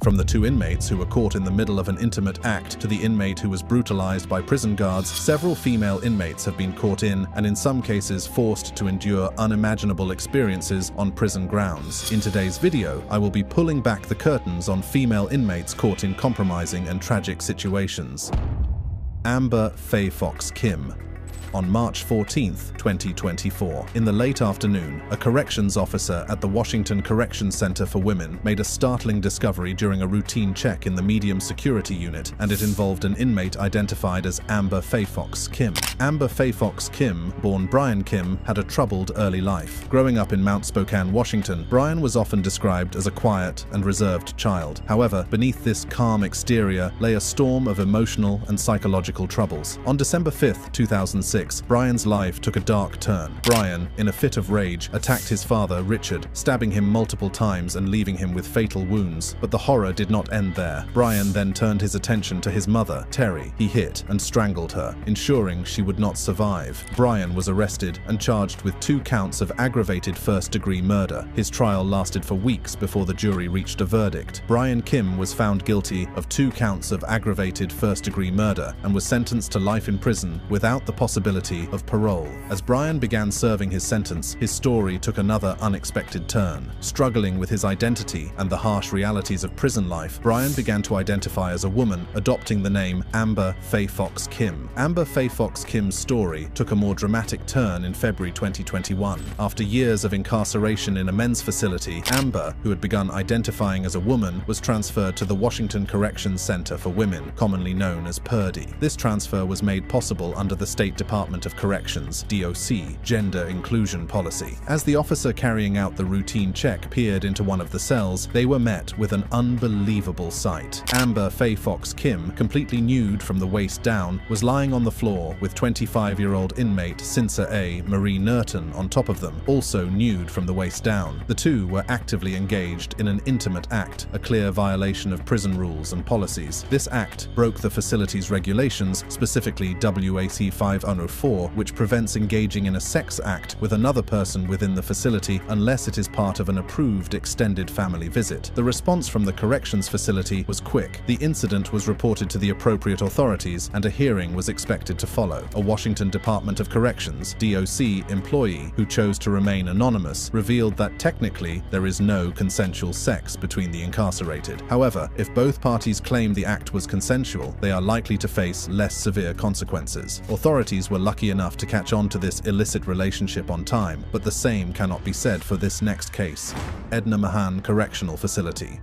From the two inmates who were caught in the middle of an intimate act to the inmate who was brutalized by prison guards, several female inmates have been caught in, and in some cases forced to endure unimaginable experiences on prison grounds. In today's video, I will be pulling back the curtains on female inmates caught in compromising and tragic situations. Amber Faye Fox Kim. On March 14, 2024. In the late afternoon, a corrections officer at the Washington Corrections Center for Women made a startling discovery during a routine check in the medium security unit, and it involved an inmate identified as Amber Faye Fox Kim. Amber Faye Fox Kim, born Brian Kim, had a troubled early life. Growing up in Mount Spokane, Washington, Brian was often described as a quiet and reserved child. However, beneath this calm exterior lay a storm of emotional and psychological troubles. On December 5, 2006, Brian's life took a dark turn. Brian, in a fit of rage, attacked his father, Richard, stabbing him multiple times and leaving him with fatal wounds. But the horror did not end there. Brian then turned his attention to his mother, Terry. He hit and strangled her, ensuring she would not survive. Brian was arrested and charged with 2 counts of aggravated first-degree murder. His trial lasted for weeks before the jury reached a verdict. Brian Kim was found guilty of 2 counts of aggravated first-degree murder and was sentenced to life in prison without the possibility of parole. As Brian began serving his sentence, his story took another unexpected turn. Struggling with his identity and the harsh realities of prison life, Brian began to identify as a woman, adopting the name Amber Faye Fox Kim. Amber Faye Fox Kim's story took a more dramatic turn in February 2021. After years of incarceration in a men's facility, Amber, who had begun identifying as a woman, was transferred to the Washington Corrections Center for Women, commonly known as PERDI. This transfer was made possible under the State Department of Corrections (DOC) gender inclusion policy. As the officer carrying out the routine check peered into one of the cells, they were met with an unbelievable sight. Amber Faye Fox Kim, completely nude from the waist down, was lying on the floor with 25-year-old inmate Cinsa A. Marie Nerton on top of them, also nude from the waist down. The two were actively engaged in an intimate act, a clear violation of prison rules and policies. This act broke the facility's regulations, specifically WAC 504, which prevents engaging in a sex act with another person within the facility unless it is part of an approved extended family visit. The response from the corrections facility was quick. The incident was reported to the appropriate authorities, and a hearing was expected to follow. A Washington Department of Corrections (DOC) employee who chose to remain anonymous revealed that technically there is no consensual sex between the incarcerated. However, if both parties claim the act was consensual, they are likely to face less severe consequences. Authorities were lucky enough to catch on to this illicit relationship on time, but the same cannot be said for this next case. Edna Mahan Correctional Facility.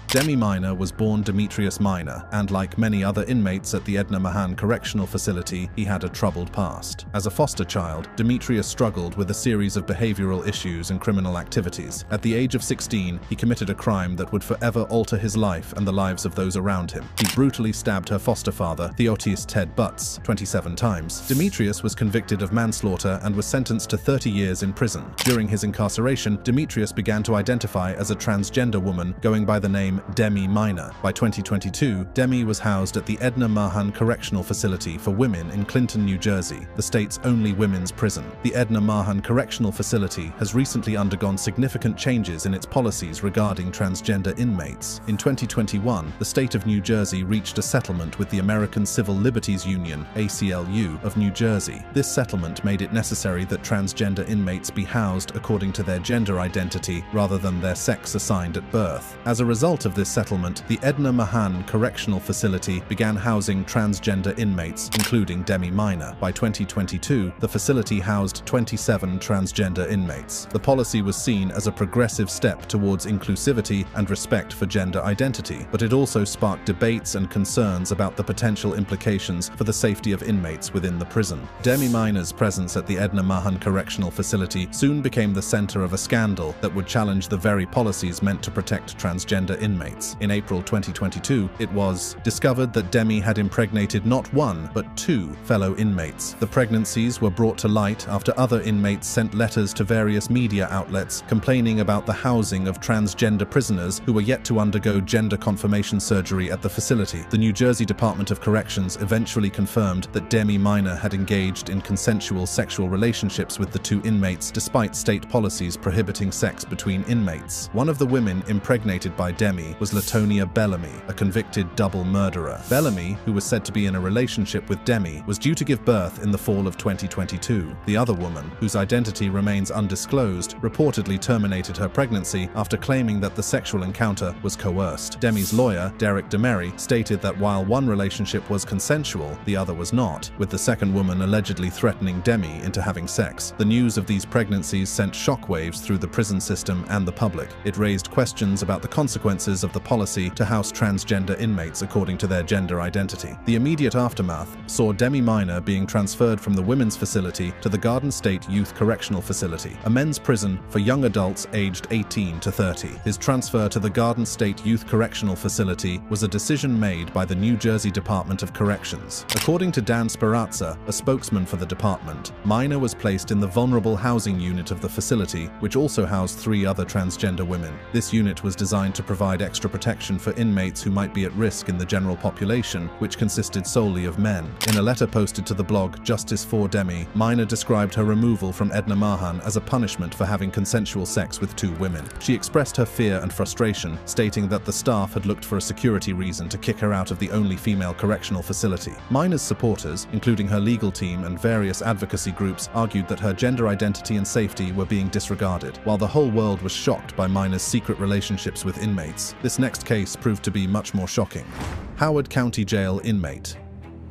Demi Minor was born Demetrius Minor, and like many other inmates at the Edna Mahan Correctional Facility, he had a troubled past. As a foster child, Demetrius struggled with a series of behavioral issues and criminal activities. At the age of 16, he committed a crime that would forever alter his life and the lives of those around him. He brutally stabbed her foster father, Theotis Ted Butts, 27 times. Demetrius was convicted of manslaughter and was sentenced to 30 years in prison. During his incarceration, Demetrius began to identify as a transgender woman, going by the name Demi Minor. By 2022, Demi was housed at the Edna Mahan Correctional Facility for Women in Clinton, New Jersey, the state's only women's prison. The Edna Mahan Correctional Facility has recently undergone significant changes in its policies regarding transgender inmates. In 2021, the state of New Jersey reached a settlement with the American Civil Liberties Union, ACLU, of New Jersey. This settlement made it necessary that transgender inmates be housed according to their gender identity rather than their sex assigned at birth. As a result of this settlement, the Edna Mahan Correctional Facility began housing transgender inmates, including Demi Minor. By 2022, the facility housed 27 transgender inmates. The policy was seen as a progressive step towards inclusivity and respect for gender identity, but it also sparked debates and concerns about the potential implications for the safety of inmates within the prison. Demi Minor's presence at the Edna Mahan Correctional Facility soon became the center of a scandal that would challenge the very policies meant to protect transgender inmates. In April 2022, it was discovered that Demi had impregnated not one, but 2 fellow inmates. The pregnancies were brought to light after other inmates sent letters to various media outlets complaining about the housing of transgender prisoners who were yet to undergo gender confirmation surgery at the facility. The New Jersey Department of Corrections eventually confirmed that Demi Minor had engaged in consensual sexual relationships with the 2 inmates despite state policies prohibiting sex between inmates. One of the women impregnated by Demi Demi was Latonia Bellamy, a convicted double murderer. Bellamy, who was said to be in a relationship with Demi, was due to give birth in the fall of 2022. The other woman, whose identity remains undisclosed, reportedly terminated her pregnancy after claiming that the sexual encounter was coerced. Demi's lawyer, Derek DeMary, stated that while one relationship was consensual, the other was not, with the second woman allegedly threatening Demi into having sex. The news of these pregnancies sent shockwaves through the prison system and the public. It raised questions about the consequences of the policy to house transgender inmates according to their gender identity. The immediate aftermath saw Demi Minor being transferred from the women's facility to the Garden State Youth Correctional Facility, a men's prison for young adults aged 18 to 30. His transfer to the Garden State Youth Correctional Facility was a decision made by the New Jersey Department of Corrections. According to Dan Sperazza, a spokesman for the department, Minor was placed in the vulnerable housing unit of the facility, which also housed 3 other transgender women. This unit was designed to provide extra protection for inmates who might be at risk in the general population, which consisted solely of men. In a letter posted to the blog Justice for Demi, Minor described her removal from Edna Mahan as a punishment for having consensual sex with 2 women. She expressed her fear and frustration, stating that the staff had looked for a security reason to kick her out of the only female correctional facility. Minor's supporters, including her legal team and various advocacy groups, argued that her gender identity and safety were being disregarded. While the whole world was shocked by Minor's secret relationships with inmates, this next case proved to be much more shocking. Howard County Jail inmate.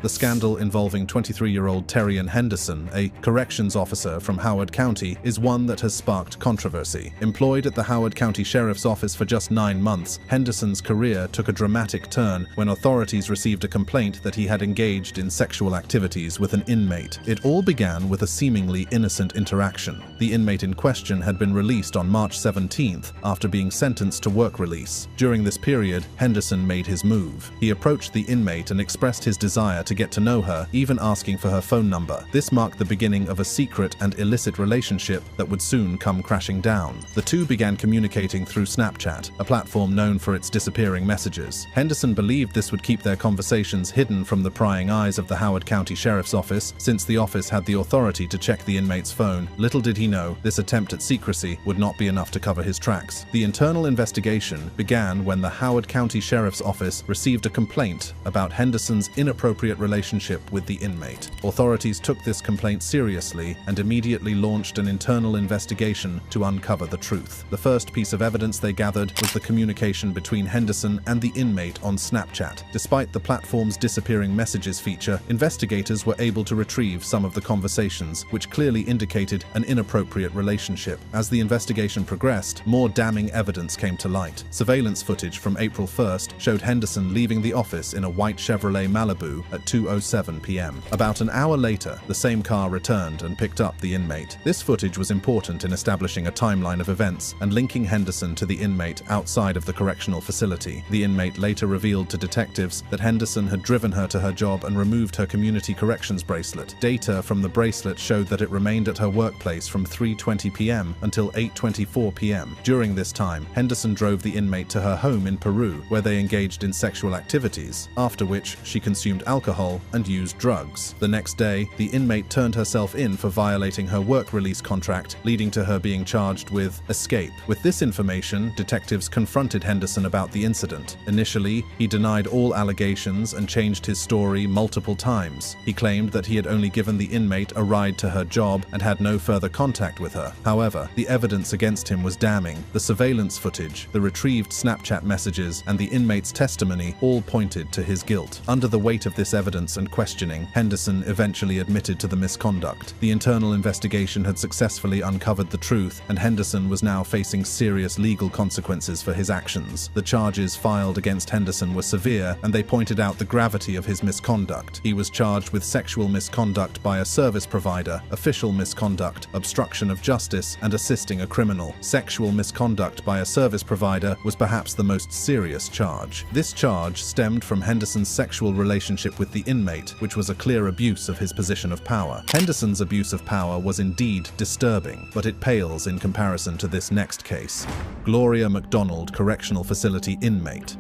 The scandal involving 23-year-old Terrian Henderson, a corrections officer from Howard County, is one that has sparked controversy. Employed at the Howard County Sheriff's Office for just 9 months, Henderson's career took a dramatic turn when authorities received a complaint that he had engaged in sexual activities with an inmate. It all began with a seemingly innocent interaction. The inmate in question had been released on March 17th after being sentenced to work release. During this period, Henderson made his move. He approached the inmate and expressed his desire to get to know her, even asking for her phone number. This marked the beginning of a secret and illicit relationship that would soon come crashing down. The two began communicating through Snapchat, a platform known for its disappearing messages. Henderson believed this would keep their conversations hidden from the prying eyes of the Howard County Sheriff's Office, since the office had the authority to check the inmate's phone. Little did he know, this attempt at secrecy would not be enough to cover his tracks. The internal investigation began when the Howard County Sheriff's Office received a complaint about Henderson's inappropriate relationship with the inmate. Authorities took this complaint seriously and immediately launched an internal investigation to uncover the truth. The first piece of evidence they gathered was the communication between Henderson and the inmate on Snapchat. Despite the platform's disappearing messages feature, investigators were able to retrieve some of the conversations, which clearly indicated an inappropriate relationship. As the investigation progressed, more damning evidence came to light. Surveillance footage from April 1st showed Henderson leaving the office in a white Chevrolet Malibu at 2:07 p.m. About an hour later, the same car returned and picked up the inmate. This footage was important in establishing a timeline of events and linking Henderson to the inmate outside of the correctional facility. The inmate later revealed to detectives that Henderson had driven her to her job and removed her community corrections bracelet. Data from the bracelet showed that it remained at her workplace from 3:20 p.m. until 8:24 p.m. During this time, Henderson drove the inmate to her home in Peru, where they engaged in sexual activities, after which she consumed alcohol and used drugs. The next day, the inmate turned herself in for violating her work release contract, leading to her being charged with escape. With this information, detectives confronted Henderson about the incident. Initially, he denied all allegations and changed his story multiple times. He claimed that he had only given the inmate a ride to her job and had no further contact with her. However, the evidence against him was damning. The surveillance footage, the retrieved Snapchat messages, and the inmate's testimony all pointed to his guilt. Under the weight of this evidence and questioning, Henderson eventually admitted to the misconduct. The internal investigation had successfully uncovered the truth, and Henderson was now facing serious legal consequences for his actions. The charges filed against Henderson were severe, and they pointed out the gravity of his misconduct. He was charged with sexual misconduct by a service provider, official misconduct, obstruction of justice, and assisting a criminal. Sexual misconduct by a service provider was perhaps the most serious charge. This charge stemmed from Henderson's sexual relationship with the inmate, which was a clear abuse of his position of power. Henderson's abuse of power was indeed disturbing, but it pales in comparison to this next case. Gloria MacDonald Correctional Facility inmate.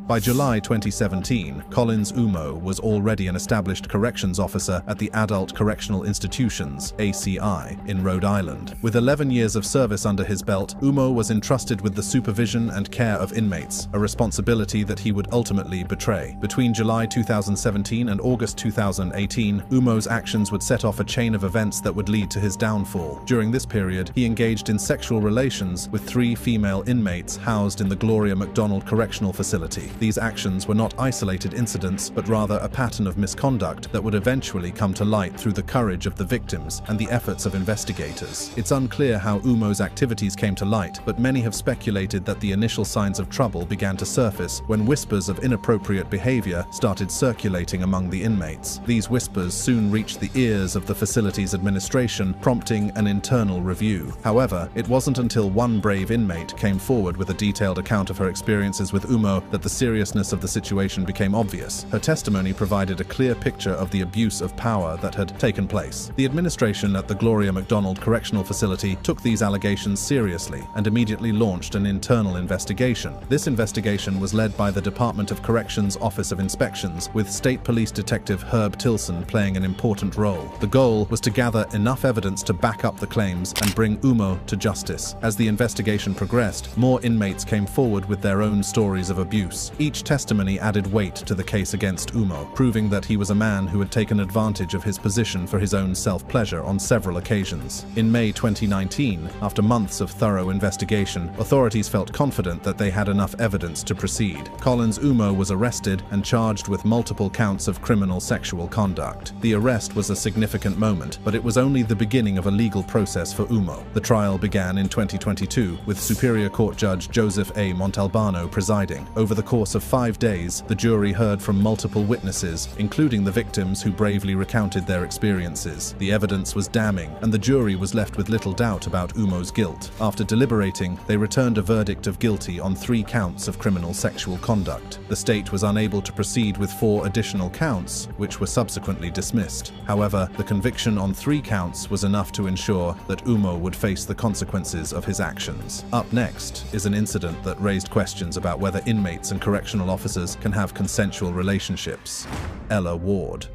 By July 2017, Collins Umo was already an established corrections officer at the Adult Correctional Institutions (ACI) in Rhode Island. With 11 years of service under his belt, Umo was entrusted with the supervision and care of inmates, a responsibility that he would ultimately betray. Between July 2017 and August 2018, Umo's actions would set off a chain of events that would lead to his downfall. During this period, he engaged in sexual relations with 3 female inmates housed in the Gloria MacDonald Correctional Facility. These actions were not isolated incidents, but rather a pattern of misconduct that would eventually come to light through the courage of the victims and the efforts of investigators. It's unclear how Umo's activities came to light, but many have speculated that the initial signs of trouble began to surface when whispers of inappropriate behavior started circulating among the inmates. These whispers soon reached the ears of the facility's administration, prompting an internal review. However, it wasn't until one brave inmate came forward with a detailed account of her experiences with Umo that the seriousness of the situation became obvious. Her testimony provided a clear picture of the abuse of power that had taken place. The administration at the Gloria MacDonald Correctional Facility took these allegations seriously and immediately launched an internal investigation. This investigation was led by the Department of Corrections Office of Inspections, with State Police Detective Herb Tilson playing an important role. The goal was to gather enough evidence to back up the claims and bring Umo to justice. As the investigation progressed, more inmates came forward with their own stories of abuse. Each testimony added weight to the case against Umo, proving that he was a man who had taken advantage of his position for his own self-pleasure on several occasions. In May 2019, after months of thorough investigation, authorities felt confident that they had enough evidence to proceed. Collins Umo was arrested and charged with multiple counts of criminal sexual conduct. The arrest was a significant moment, but it was only the beginning of a legal process for Umo. The trial began in 2022, with Superior Court Judge Joseph A. Montalbano presiding. Over the course of 5 days, the jury heard from multiple witnesses, including the victims who bravely recounted their experiences. The evidence was damning, and the jury was left with little doubt about Umo's guilt. After deliberating, they returned a verdict of guilty on 3 counts of criminal sexual conduct. The state was unable to proceed with 4 additional counts, which were subsequently dismissed. However, the conviction on 3 counts was enough to ensure that Umo would face the consequences of his actions. Up next is an incident that raised questions about whether inmates and correctional officers can have consensual relationships. Ella Ward.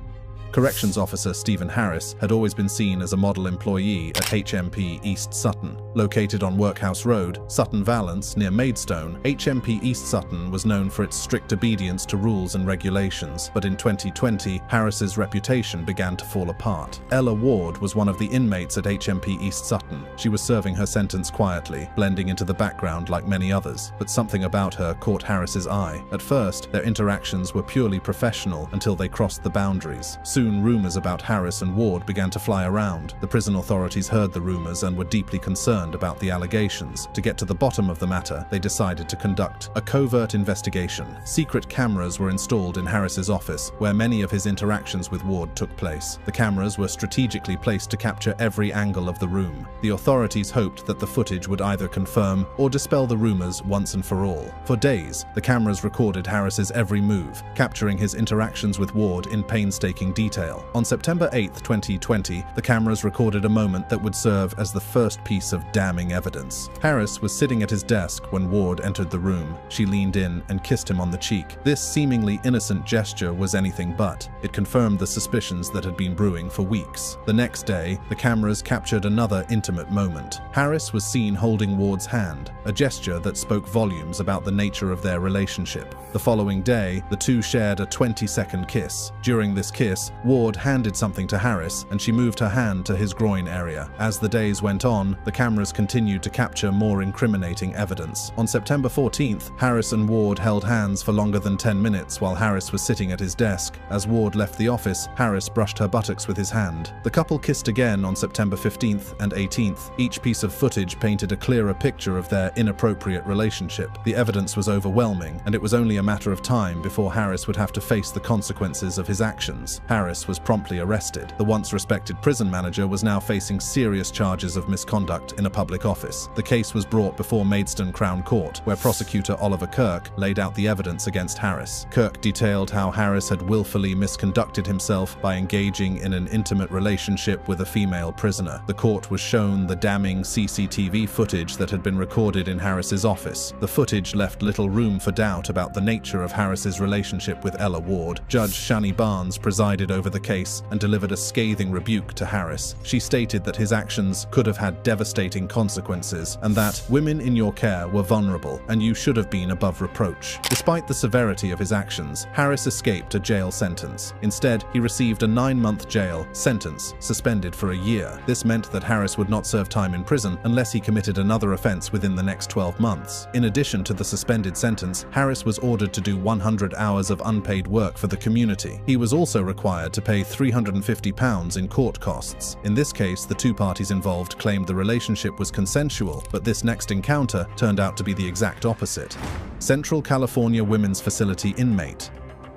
Corrections officer Stephen Harris had always been seen as a model employee at HMP East Sutton. Located on Workhouse Road, Sutton Valence, near Maidstone, HMP East Sutton was known for its strict obedience to rules and regulations, but in 2020, Harris's reputation began to fall apart. Ella Ward was one of the inmates at HMP East Sutton. She was serving her sentence quietly, blending into the background like many others, but something about her caught Harris's eye. At first, their interactions were purely professional until they crossed the boundaries. Soon, rumors about Harris and Ward began to fly around. The prison authorities heard the rumors and were deeply concerned about the allegations. To get to the bottom of the matter, they decided to conduct a covert investigation. Secret cameras were installed in Harris's office, where many of his interactions with Ward took place. The cameras were strategically placed to capture every angle of the room. The authorities hoped that the footage would either confirm or dispel the rumors once and for all. For days, the cameras recorded Harris's every move, capturing his interactions with Ward in painstaking detail. On September 8, 2020, the cameras recorded a moment that would serve as the first piece of damning evidence. Harris was sitting at his desk when Ward entered the room. She leaned in and kissed him on the cheek. This seemingly innocent gesture was anything but. It confirmed the suspicions that had been brewing for weeks. The next day, the cameras captured another intimate moment. Harris was seen holding Ward's hand, a gesture that spoke volumes about the nature of their relationship. The following day, the two shared a 20-second kiss. During this kiss, Ward handed something to Harris, and she moved her hand to his groin area. As the days went on, the cameras continued to capture more incriminating evidence. On September 14th, Harris and Ward held hands for longer than 10 minutes while Harris was sitting at his desk. As Ward left the office, Harris brushed her buttocks with his hand. The couple kissed again on September 15th and 18th. Each piece of footage painted a clearer picture of their inappropriate relationship. The evidence was overwhelming, and it was only a matter of time before Harris would have to face the consequences of his actions. Harris Harris was promptly arrested. The once respected prison manager was now facing serious charges of misconduct in a public office. The case was brought before Maidstone Crown Court, where prosecutor Oliver Kirk laid out the evidence against Harris. Kirk detailed how Harris had willfully misconducted himself by engaging in an intimate relationship with a female prisoner. The court was shown the damning CCTV footage that had been recorded in Harris's office. The footage left little room for doubt about the nature of Harris's relationship with Ella Ward. Judge Shani Barnes presided over the case and delivered a scathing rebuke to Harris. She stated that his actions could have had devastating consequences and that women in your care were vulnerable and you should have been above reproach. Despite the severity of his actions, Harris escaped a jail sentence. Instead, he received a 9-month jail sentence, suspended for a year. This meant that Harris would not serve time in prison unless he committed another offense within the next 12 months. In addition to the suspended sentence, Harris was ordered to do 100 hours of unpaid work for the community. He was also required to pay £350 in court costs. In this case, the two parties involved claimed the relationship was consensual, but this next encounter turned out to be the exact opposite. Central California Women's Facility inmate.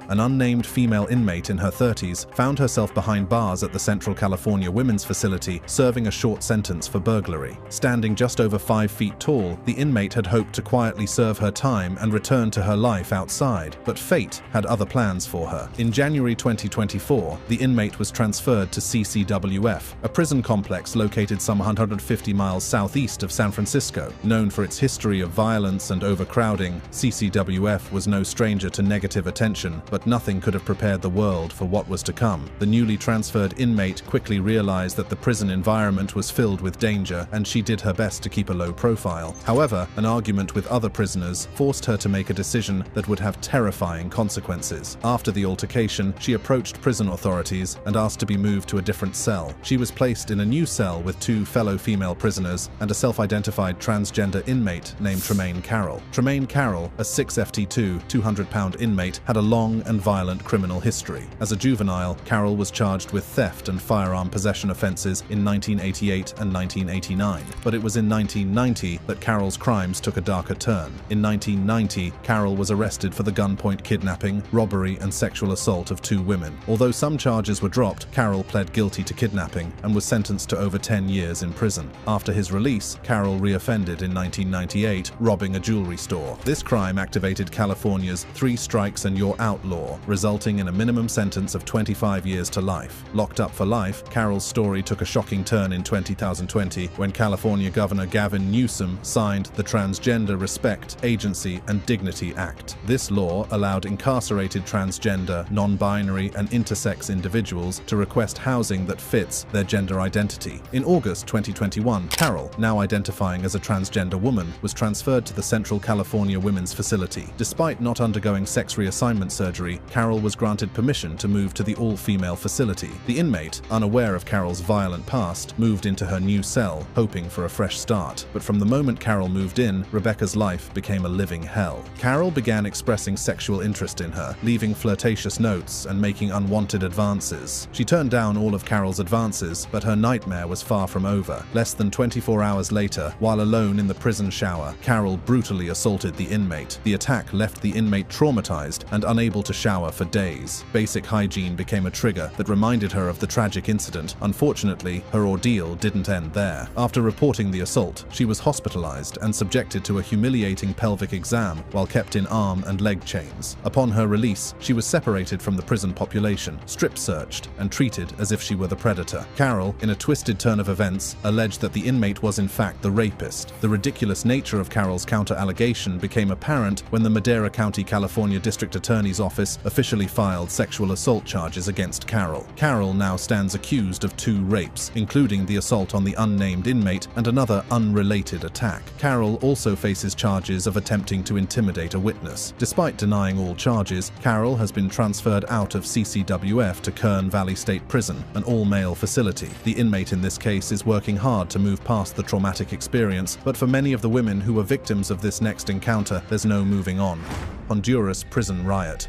An unnamed female inmate in her 30s found herself behind bars at the Central California Women's Facility, serving a short sentence for burglary. Standing just over 5 feet tall, the inmate had hoped to quietly serve her time and return to her life outside, but fate had other plans for her. In January 2024, the inmate was transferred to CCWF, a prison complex located some 150 miles southeast of San Francisco. Known for its history of violence and overcrowding, CCWF was no stranger to negative attention, but nothing could have prepared the world for what was to come. The newly transferred inmate quickly realized that the prison environment was filled with danger, and she did her best to keep a low profile. However, an argument with other prisoners forced her to make a decision that would have terrifying consequences. After the altercation, she approached prison authorities and asked to be moved to a different cell. She was placed in a new cell with 2 fellow female prisoners and a self-identified transgender inmate named Tremaine Carroll. Tremaine Carroll, a 6'2", 200-pound inmate, had a long and violent criminal history. As a juvenile, Carroll was charged with theft and firearm possession offenses in 1988 and 1989. But it was in 1990 that Carroll's crimes took a darker turn. In 1990, Carroll was arrested for the gunpoint kidnapping, robbery, and sexual assault of 2 women. Although some charges were dropped, Carroll pled guilty to kidnapping and was sentenced to over 10 years in prison. After his release, Carroll reoffended in 1998, robbing a jewelry store. This crime activated California's 3 strikes and you're out law, resulting in a minimum sentence of 25 years to life. Locked up for life, Carroll's story took a shocking turn in 2020 when California Governor Gavin Newsom signed the Transgender Respect, Agency, and Dignity Act. This law allowed incarcerated transgender, non-binary, and intersex individuals to request housing that fits their gender identity. In August 2021, Carroll, now identifying as a transgender woman, was transferred to the Central California Women's Facility. Despite not undergoing sex reassignment surgery, Carroll was granted permission to move to the all-female facility. The inmate, unaware of Carroll's violent past, moved into her new cell, hoping for a fresh start. But from the moment Carroll moved in, Rebecca's life became a living hell. Carroll began expressing sexual interest in her, leaving flirtatious notes and making unwanted advances. She turned down all of Carroll's advances, but her nightmare was far from over. Less than 24 hours later, while alone in the prison shower, Carroll brutally assaulted the inmate. The attack left the inmate traumatized and unable to shower for days. Basic hygiene became a trigger that reminded her of the tragic incident. Unfortunately, her ordeal didn't end there. After reporting the assault, she was hospitalized and subjected to a humiliating pelvic exam while kept in arm and leg chains. Upon her release, she was separated from the prison population, strip-searched, and treated as if she were the predator. Carroll, in a twisted turn of events, alleged that the inmate was in fact the rapist. The ridiculous nature of Carroll's counter-allegation became apparent when the Madera County, California District Attorney's Office officially filed sexual assault charges against Carroll. Carroll now stands accused of 2 rapes, including the assault on the unnamed inmate and another unrelated attack. Carroll also faces charges of attempting to intimidate a witness. Despite denying all charges, Carroll has been transferred out of CCWF to Kern Valley State Prison, an all-male facility. The inmate in this case is working hard to move past the traumatic experience, but for many of the women who were victims of this next encounter, there's no moving on. Honduras prison riot.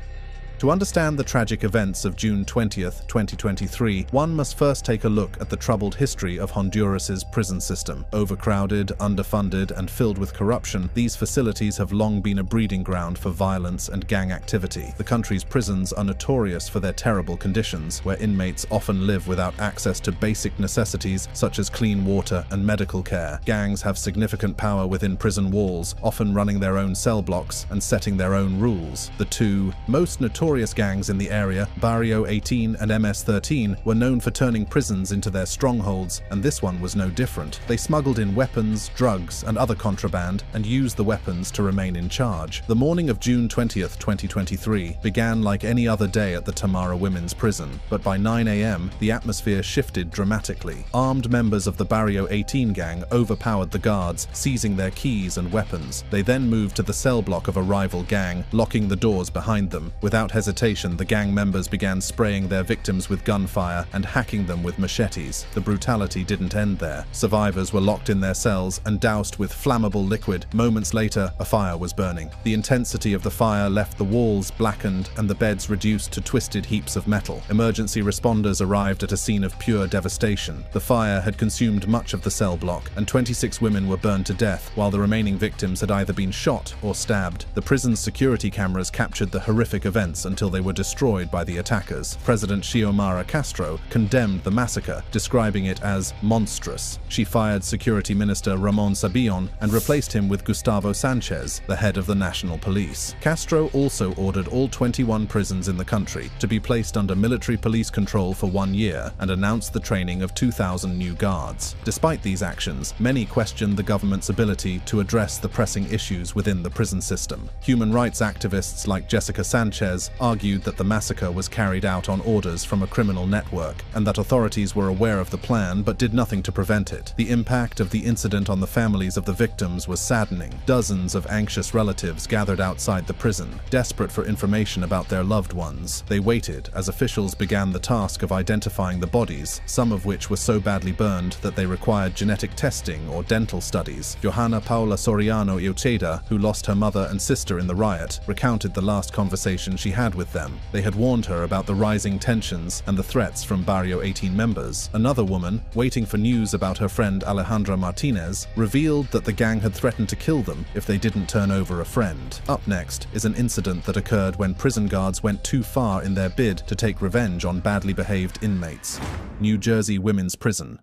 To understand the tragic events of June 20th, 2023, one must first take a look at the troubled history of Honduras's prison system. Overcrowded, underfunded, and filled with corruption, these facilities have long been a breeding ground for violence and gang activity. The country's prisons are notorious for their terrible conditions, where inmates often live without access to basic necessities such as clean water and medical care. Gangs have significant power within prison walls, often running their own cell blocks and setting their own rules. The two most notorious gangs in the area, Barrio 18 and MS-13, were known for turning prisons into their strongholds, and this one was no different. They smuggled in weapons, drugs, and other contraband, and used the weapons to remain in charge. The morning of June 20th, 2023 began like any other day at the Tamara Women's Prison, but by 9 a.m., the atmosphere shifted dramatically. Armed members of the Barrio 18 gang overpowered the guards, seizing their keys and weapons. They then moved to the cell block of a rival gang, locking the doors behind them. Without hesitation, the gang members began spraying their victims with gunfire and hacking them with machetes. The brutality didn't end there. Survivors were locked in their cells and doused with flammable liquid. Moments later, a fire was burning. The intensity of the fire left the walls blackened and the beds reduced to twisted heaps of metal. Emergency responders arrived at a scene of pure devastation. The fire had consumed much of the cell block, and 26 women were burned to death, while the remaining victims had either been shot or stabbed. The prison's security cameras captured the horrific events until they were destroyed by the attackers. President Xiomara Castro condemned the massacre, describing it as monstrous. She fired Security Minister Ramon Sabillon and replaced him with Gustavo Sanchez, the head of the National Police. Castro also ordered all 21 prisons in the country to be placed under military police control for 1 year and announced the training of 2,000 new guards. Despite these actions, many questioned the government's ability to address the pressing issues within the prison system. Human rights activists like Jessica Sanchez argued that the massacre was carried out on orders from a criminal network and that authorities were aware of the plan but did nothing to prevent it. The impact of the incident on the families of the victims was saddening. Dozens of anxious relatives gathered outside the prison, desperate for information about their loved ones. They waited as officials began the task of identifying the bodies, some of which were so badly burned that they required genetic testing or dental studies. Johanna Paula Soriano Ucheda, who lost her mother and sister in the riot, recounted the last conversation she had with them. They had warned her about the rising tensions and the threats from Barrio 18 members. Another woman, waiting for news about her friend Alejandra Martinez, revealed that the gang had threatened to kill them if they didn't turn over a friend. Up next is an incident that occurred when prison guards went too far in their bid to take revenge on badly behaved inmates. New Jersey Women's Prison.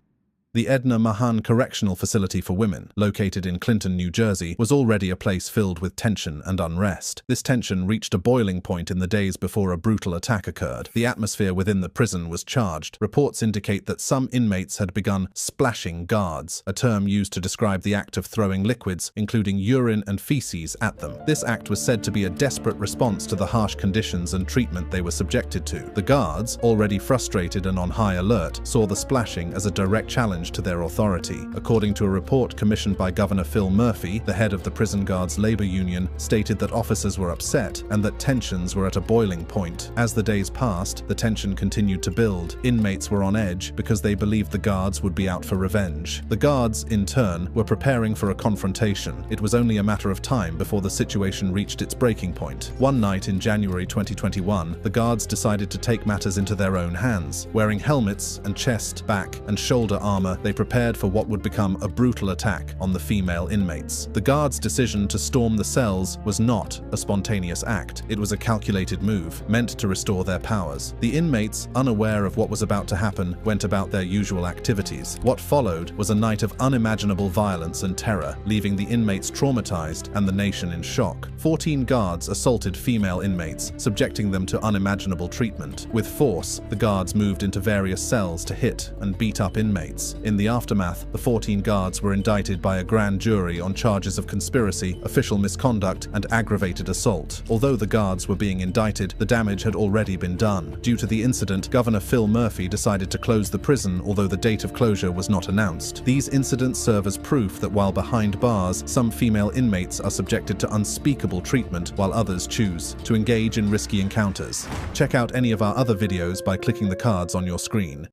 The Edna Mahan Correctional Facility for Women, located in Clinton, New Jersey, was already a place filled with tension and unrest. This tension reached a boiling point in the days before a brutal attack occurred. The atmosphere within the prison was charged. Reports indicate that some inmates had begun splashing guards, a term used to describe the act of throwing liquids, including urine and feces, at them. This act was said to be a desperate response to the harsh conditions and treatment they were subjected to. The guards, already frustrated and on high alert, saw the splashing as a direct challenge to their authority. According to a report commissioned by Governor Phil Murphy, the head of the prison guards' labor union, stated that officers were upset and that tensions were at a boiling point. As the days passed, the tension continued to build. Inmates were on edge because they believed the guards would be out for revenge. The guards, in turn, were preparing for a confrontation. It was only a matter of time before the situation reached its breaking point. One night in January 2021, the guards decided to take matters into their own hands. Wearing helmets and chest, back, and shoulder armor, they prepared for what would become a brutal attack on the female inmates. The guards' decision to storm the cells was not a spontaneous act. It was a calculated move, meant to restore their powers. The inmates, unaware of what was about to happen, went about their usual activities. What followed was a night of unimaginable violence and terror, leaving the inmates traumatized and the nation in shock. 14 guards assaulted female inmates, subjecting them to unimaginable treatment. With force, the guards moved into various cells to hit and beat up inmates. In the aftermath, the 14 guards were indicted by a grand jury on charges of conspiracy, official misconduct, and aggravated assault. Although the guards were being indicted, the damage had already been done. Due to the incident, Governor Phil Murphy decided to close the prison, although the date of closure was not announced. These incidents serve as proof that while behind bars, some female inmates are subjected to unspeakable treatment while others choose to engage in risky encounters. Check out any of our other videos by clicking the cards on your screen.